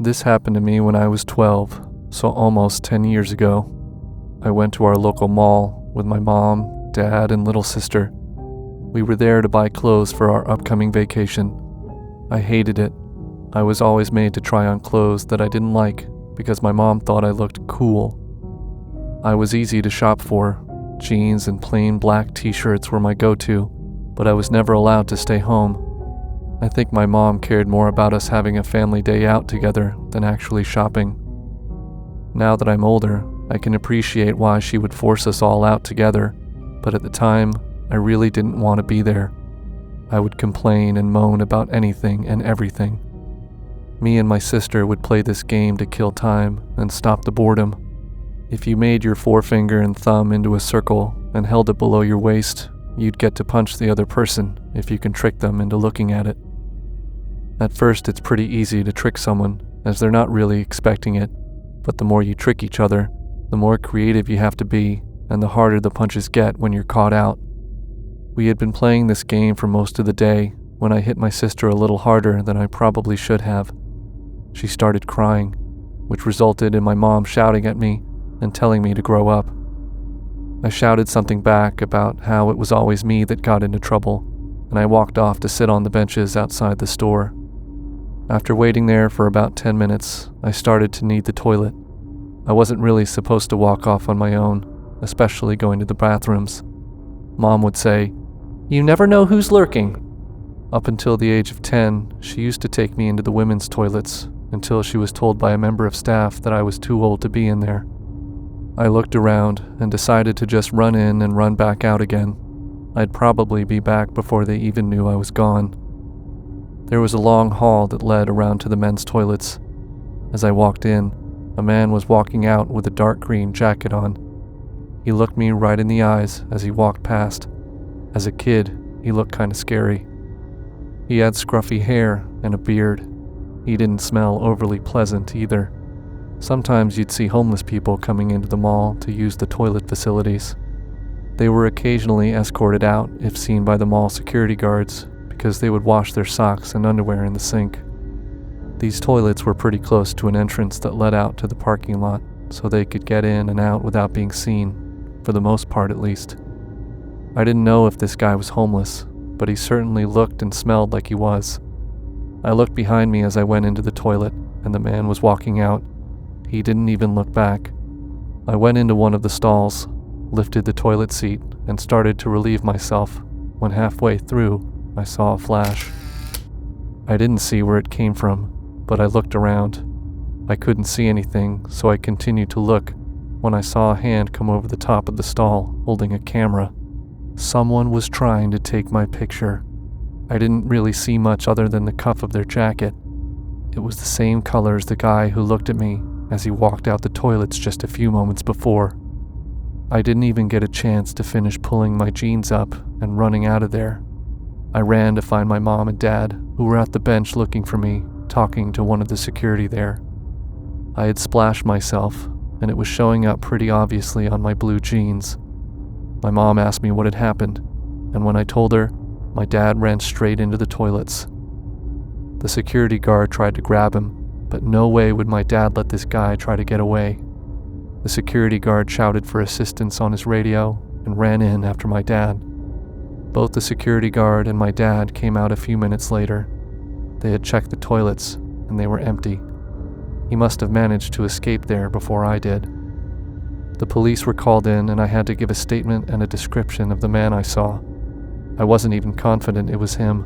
This happened to me when I was 12, so almost 10 years ago. I went to our local mall with my mom, dad, and little sister. We were there to buy clothes for our upcoming vacation. I hated it. I was always made to try on clothes that I didn't like because my mom thought I looked cool. I was easy to shop for. Jeans and plain black t-shirts were my go-to, but I was never allowed to stay home. I think my mom cared more about us having a family day out together than actually shopping. Now that I'm older, I can appreciate why she would force us all out together, but at the time, I really didn't want to be there. I would complain and moan about anything and everything. Me and my sister would play this game to kill time and stop the boredom. If you made your forefinger and thumb into a circle and held it below your waist, you'd get to punch the other person if you can trick them into looking at it. At first, it's pretty easy to trick someone, as they're not really expecting it, but the more you trick each other, the more creative you have to be, and the harder the punches get when you're caught out. We had been playing this game for most of the day when I hit my sister a little harder than I probably should have. She started crying, which resulted in my mom shouting at me and telling me to grow up. I shouted something back about how it was always me that got into trouble, and I walked off to sit on the benches outside the store. After waiting there for about 10 minutes, I started to need the toilet. I wasn't really supposed to walk off on my own, especially going to the bathrooms. Mom would say, "You never know who's lurking." Up until the age of 10, she used to take me into the women's toilets until she was told by a member of staff that I was too old to be in there. I looked around and decided to just run in and run back out again. I'd probably be back before they even knew I was gone. There was a long hall that led around to the men's toilets. As I walked in, a man was walking out with a dark green jacket on. He looked me right in the eyes as he walked past. As a kid, he looked kind of scary. He had scruffy hair and a beard. He didn't smell overly pleasant either. Sometimes you'd see homeless people coming into the mall to use the toilet facilities. They were occasionally escorted out if seen by the mall security guards because they would wash their socks and underwear in the sink. These toilets were pretty close to an entrance that led out to the parking lot, so they could get in and out without being seen, for the most part at least. I didn't know if this guy was homeless, but he certainly looked and smelled like he was. I looked behind me as I went into the toilet, and the man was walking out. He didn't even look back. I went into one of the stalls, lifted the toilet seat, and started to relieve myself, when halfway through, I saw a flash. I didn't see where it came from, but I looked around. I couldn't see anything, so I continued to look when I saw a hand come over the top of the stall, holding a camera. Someone was trying to take my picture. I didn't really see much other than the cuff of their jacket. It was the same color as the guy who looked at me as he walked out the toilets just a few moments before. I didn't even get a chance to finish pulling my jeans up and running out of there. I ran to find my mom and dad, who were at the bench looking for me, talking to one of the security there. I had splashed myself, and it was showing up pretty obviously on my blue jeans. My mom asked me what had happened, and when I told her, my dad ran straight into the toilets. The security guard tried to grab him, but no way would my dad let this guy try to get away. The security guard shouted for assistance on his radio and ran in after my dad. Both the security guard and my dad came out a few minutes later. They had checked the toilets, and they were empty. He must have managed to escape there before I did. The police were called in, and I had to give a statement and a description of the man I saw. I wasn't even confident it was him.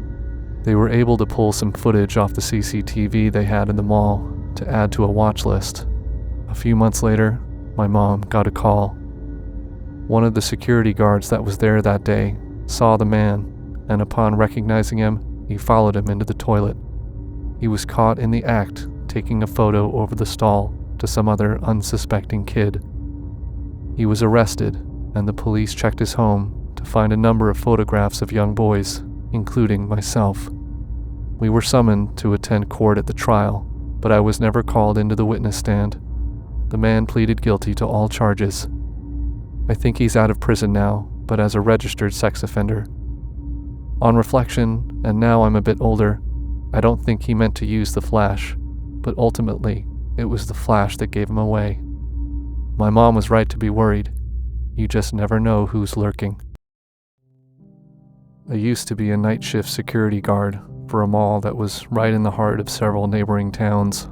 They were able to pull some footage off the CCTV they had in the mall to add to a watch list. A few months later, my mom got a call. One of the security guards that was there that day saw the man, and upon recognizing him, he followed him into the toilet. He was caught in the act taking a photo over the stall to some other unsuspecting kid. He was arrested, and the police checked his home to find a number of photographs of young boys, including myself. We were summoned to attend court at the trial, but I was never called into the witness stand. The man pleaded guilty to all charges. I think he's out of prison now, but as a registered sex offender. On reflection, and now I'm a bit older, I don't think he meant to use the flash, but ultimately, it was the flash that gave him away. My mom was right to be worried. You just never know who's lurking. I used to be a night shift security guard for a mall that was right in the heart of several neighboring towns.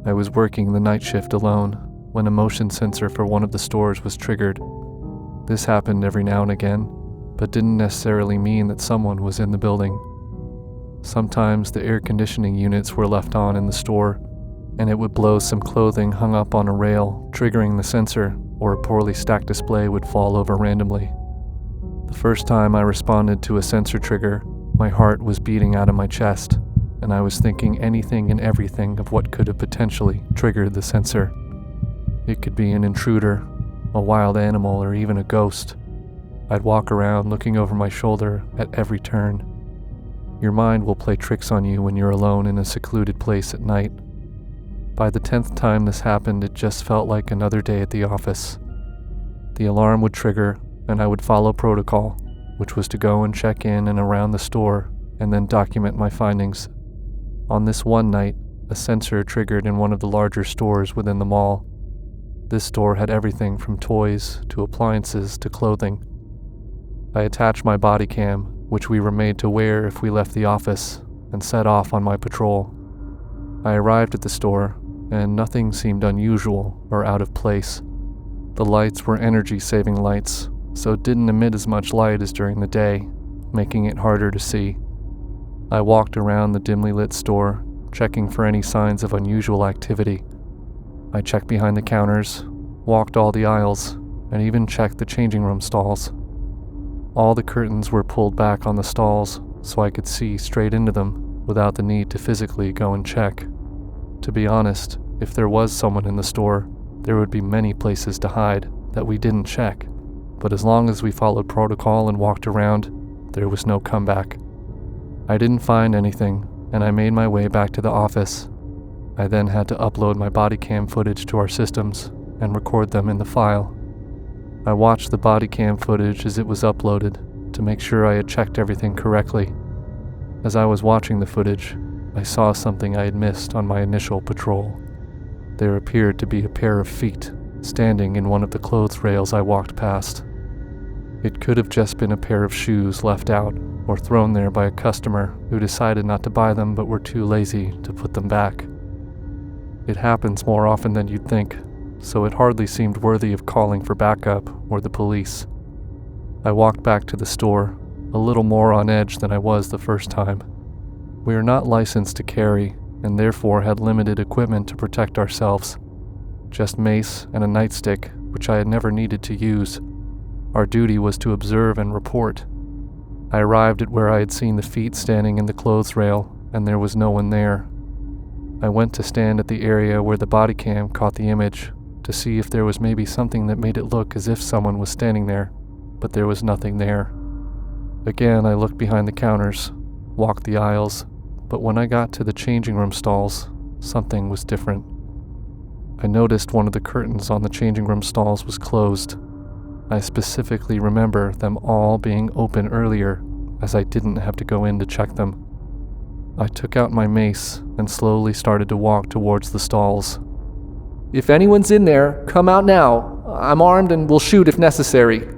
I was working the night shift alone when a motion sensor for one of the stores was triggered. This happened every now and again, but didn't necessarily mean that someone was in the building. Sometimes the air conditioning units were left on in the store, and it would blow some clothing hung up on a rail, triggering the sensor, or a poorly stacked display would fall over randomly. The first time I responded to a sensor trigger, my heart was beating out of my chest, and I was thinking anything and everything of what could have potentially triggered the sensor. It could be an intruder, a wild animal, or even a ghost. I'd walk around looking over my shoulder at every turn. Your mind will play tricks on you when you're alone in a secluded place at night. By the 10th time this happened, it just felt like another day at the office. The alarm would trigger, and I would follow protocol, which was to go and check in and around the store, and then document my findings. On this one night, a sensor triggered in one of the larger stores within the mall. This store had everything from toys to appliances to clothing. I attached my body cam, which we were made to wear if we left the office, and set off on my patrol. I arrived at the store, and nothing seemed unusual or out of place. The lights were energy-saving lights, so it didn't emit as much light as during the day, making it harder to see. I walked around the dimly lit store, checking for any signs of unusual activity. I checked behind the counters, walked all the aisles, and even checked the changing room stalls. All the curtains were pulled back on the stalls so I could see straight into them without the need to physically go and check. To be honest, if there was someone in the store, there would be many places to hide that we didn't check. But as long as we followed protocol and walked around, there was no comeback. I didn't find anything, and I made my way back to the office. I then had to upload my body cam footage to our systems and record them in the file. I watched the body cam footage as it was uploaded to make sure I had checked everything correctly. As I was watching the footage, I saw something I had missed on my initial patrol. There appeared to be a pair of feet standing in one of the clothes rails I walked past. It could have just been a pair of shoes left out or thrown there by a customer who decided not to buy them but were too lazy to put them back. It happens more often than you'd think, so it hardly seemed worthy of calling for backup or the police. I walked back to the store, a little more on edge than I was the first time. We are not licensed to carry, and therefore had limited equipment to protect ourselves. Just mace and a nightstick, which I had never needed to use. Our duty was to observe and report. I arrived at where I had seen the feet standing in the clothes rail, and there was no one there. I went to stand at the area where the body cam caught the image to see if there was maybe something that made it look as if someone was standing there, but there was nothing there. Again, I looked behind the counters, walked the aisles, but when I got to the changing room stalls, something was different. I noticed one of the curtains on the changing room stalls was closed. I specifically remember them all being open earlier, as I didn't have to go in to check them. I took out my mace and slowly started to walk towards the stalls. "If anyone's in there, come out now. I'm armed and will shoot if necessary."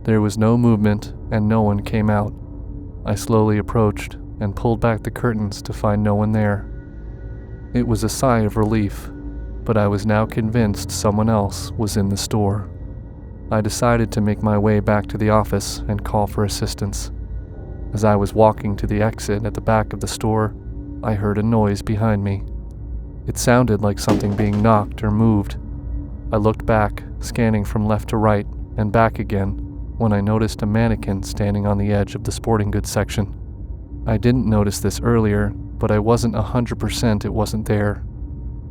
There was no movement and no one came out. I slowly approached and pulled back the curtains to find no one there. It was a sigh of relief, but I was now convinced someone else was in the store. I decided to make my way back to the office and call for assistance. As I was walking to the exit at the back of the store, I heard a noise behind me. It sounded like something being knocked or moved. I looked back, scanning from left to right and back again, when I noticed a mannequin standing on the edge of the sporting goods section. I didn't notice this earlier, but I wasn't 100% it wasn't there.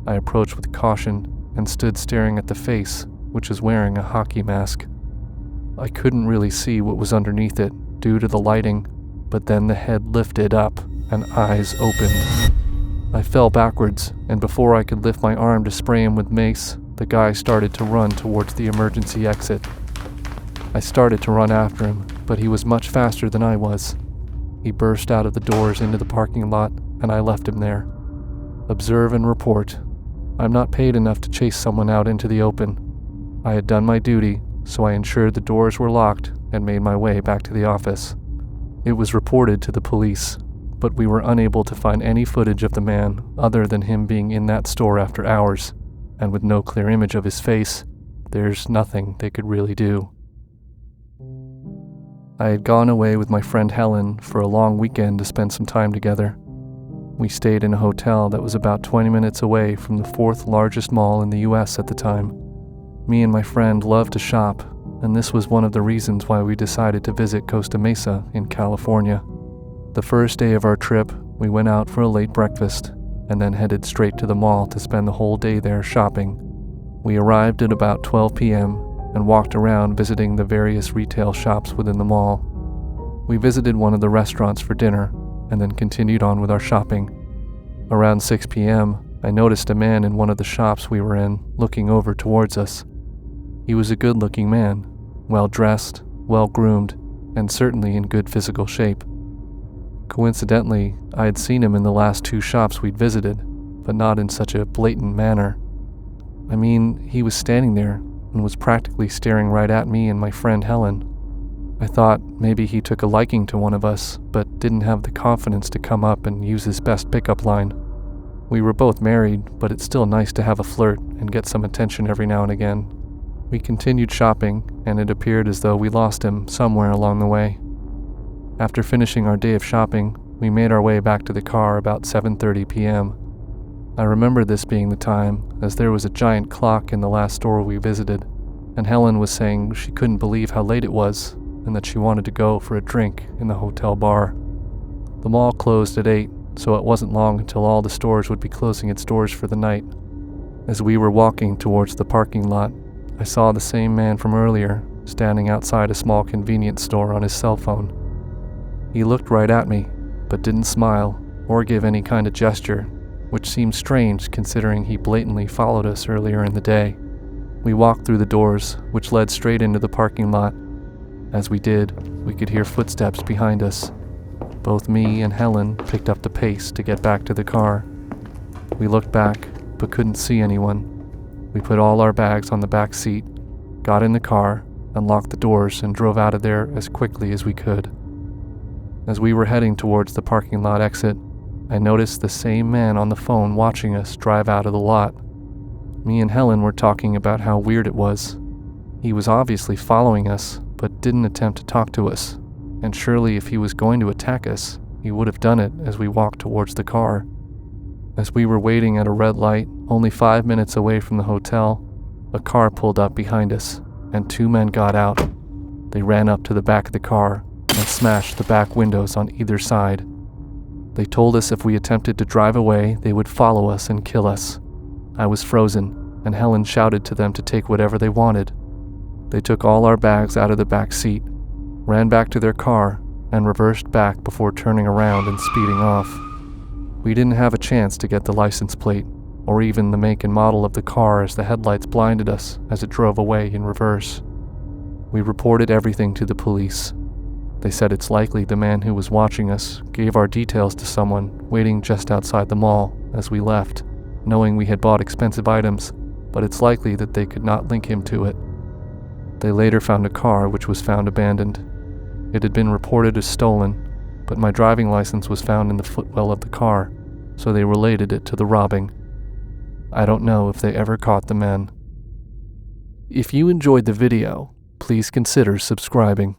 I approached with caution and stood staring at the face, which was wearing a hockey mask. I couldn't really see what was underneath it due to the lighting, but then the head lifted up and eyes opened. I fell backwards, and before I could lift my arm to spray him with mace, the guy started to run towards the emergency exit. I started to run after him, but he was much faster than I was. He burst out of the doors into the parking lot, and I left him there. Observe and report. I'm not paid enough to chase someone out into the open. I had done my duty, so I ensured the doors were locked and made my way back to the office. It was reported to the police, but we were unable to find any footage of the man other than him being in that store after hours, and with no clear image of his face, there's nothing they could really do. I had gone away with my friend Helen for a long weekend to spend some time together. We stayed in a hotel that was about 20 minutes away from the fourth largest mall in the US at the time. Me and my friend loved to shop, and this was one of the reasons why we decided to visit Costa Mesa in California. The first day of our trip, we went out for a late breakfast, and then headed straight to the mall to spend the whole day there shopping. We arrived at about 12 p.m. and walked around visiting the various retail shops within the mall. We visited one of the restaurants for dinner, and then continued on with our shopping. Around 6 p.m., I noticed a man in one of the shops we were in looking over towards us. He was a good-looking man, well-dressed, well-groomed, and certainly in good physical shape. Coincidentally, I had seen him in the last 2 shops we'd visited, but not in such a blatant manner. I mean, he was standing there and was practically staring right at me and my friend Helen. I thought maybe he took a liking to one of us, but didn't have the confidence to come up and use his best pickup line. We were both married, but it's still nice to have a flirt and get some attention every now and again. We continued shopping, and it appeared as though we lost him somewhere along the way. After finishing our day of shopping, we made our way back to the car about 7:30 p.m. I remember this being the time, as there was a giant clock in the last store we visited, and Helen was saying she couldn't believe how late it was, and that she wanted to go for a drink in the hotel bar. The mall closed at 8, so it wasn't long until all the stores would be closing its doors for the night. As we were walking towards the parking lot, I saw the same man from earlier standing outside a small convenience store on his cell phone. He looked right at me, but didn't smile or give any kind of gesture, which seemed strange considering he blatantly followed us earlier in the day. We walked through the doors, which led straight into the parking lot. As we did, we could hear footsteps behind us. Both me and Helen picked up the pace to get back to the car. We looked back, but couldn't see anyone. We put all our bags on the back seat, got in the car, unlocked the doors, and drove out of there as quickly as we could. As we were heading towards the parking lot exit, I noticed the same man on the phone watching us drive out of the lot. Me and Helen were talking about how weird it was. He was obviously following us, but didn't attempt to talk to us, and surely if he was going to attack us, he would have done it as we walked towards the car. As we were waiting at a red light, only 5 minutes away from the hotel, a car pulled up behind us, and 2 men got out. They ran up to the back of the car and smashed the back windows on either side. They told us if we attempted to drive away, they would follow us and kill us. I was frozen, and Helen shouted to them to take whatever they wanted. They took all our bags out of the back seat, ran back to their car, and reversed back before turning around and speeding off. We didn't have a chance to get the license plate, or even the make and model of the car as the headlights blinded us as it drove away in reverse. We reported everything to the police. They said it's likely the man who was watching us gave our details to someone waiting just outside the mall as we left, knowing we had bought expensive items, but it's likely that they could not link him to it. They later found a car which was found abandoned. It had been reported as stolen, but my driving license was found in the footwell of the car, so they related it to the robbing. I don't know if they ever caught the men. If you enjoyed the video, please consider subscribing.